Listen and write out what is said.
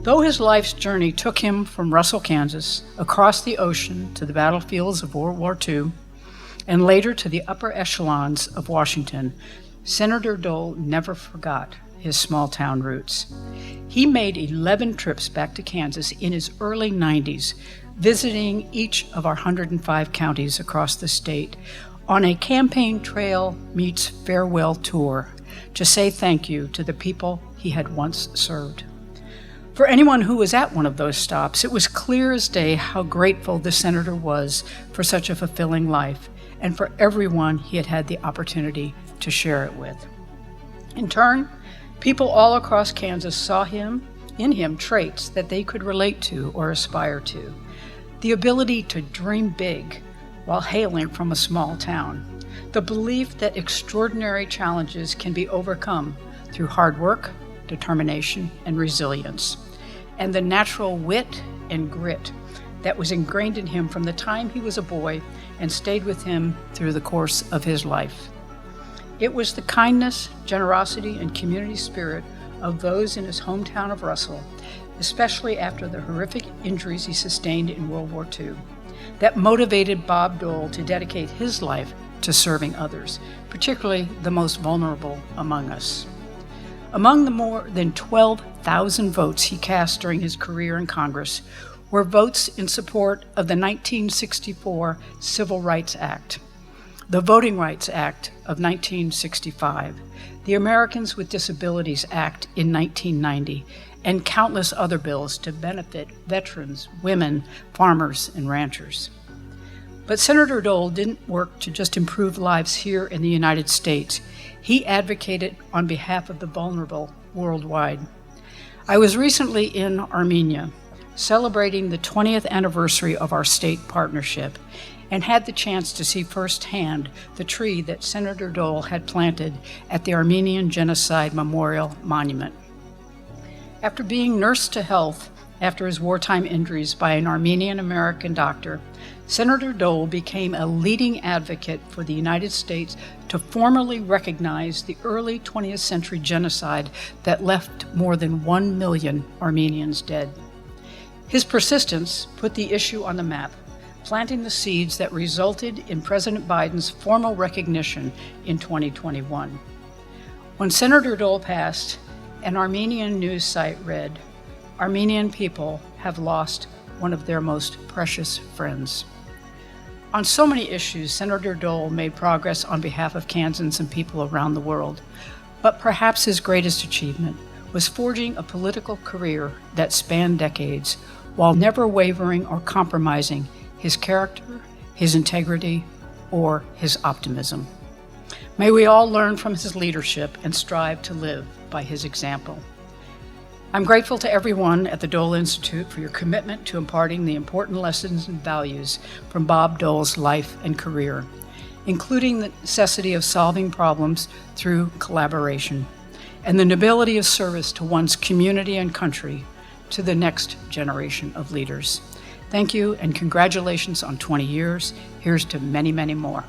Though his life's journey took him from Russell, Kansas, across the ocean to the battlefields of World War II, and later to the upper echelons of Washington, Senator Dole never forgot his small-town roots. He made 11 trips back to Kansas in his early 90s, visiting each of our 105 counties across the state on a campaign trail meets farewell tour to say thank you to the people he had once served. For anyone who was at one of those stops, it was clear as day how grateful the senator was for such a fulfilling life and for everyone he had had the opportunity to share it with. In turn, people all across Kansas saw in him traits that they could relate to or aspire to. The ability to dream big while hailing from a small town. The belief that extraordinary challenges can be overcome through hard work, determination, and resilience. And the natural wit and grit that was ingrained in him from the time he was a boy and stayed with him through the course of his life. It was the kindness, generosity, and community spirit of those in his hometown of Russell, especially after the horrific injuries he sustained in World War II, that motivated Bob Dole to dedicate his life to serving others, particularly the most vulnerable among us. Among the more than 12,000 votes he cast during his career in Congress were votes in support of the 1964 Civil Rights Act, the Voting Rights Act of 1965, the Americans with Disabilities Act in 1990, and countless other bills to benefit veterans, women, farmers, and ranchers. But Senator Dole didn't work to just improve lives here in the United States. He advocated on behalf of the vulnerable worldwide. I was recently in Armenia, celebrating the 20th anniversary of our state partnership, and had the chance to see firsthand the tree that Senator Dole had planted at the Armenian Genocide Memorial Monument. After being nursed to health after his wartime injuries by an Armenian-American doctor, Senator Dole became a leading advocate for the United States to formally recognize the early 20th century genocide that left more than 1 million Armenians dead. His persistence put the issue on the map, planting the seeds that resulted in President Biden's formal recognition in 2021. When Senator Dole passed, an Armenian news site read, "Armenian people have lost one of their most precious friends." On so many issues, Senator Dole made progress on behalf of Kansans and people around the world, but perhaps his greatest achievement was forging a political career that spanned decades while never wavering or compromising his character, his integrity, or his optimism. May we all learn from his leadership and strive to live by his example. I'm grateful to everyone at the Dole Institute for your commitment to imparting the important lessons and values from Bob Dole's life and career, including the necessity of solving problems through collaboration and the nobility of service to one's community and country to the next generation of leaders. Thank you and congratulations on 20 years. Here's to many, many more.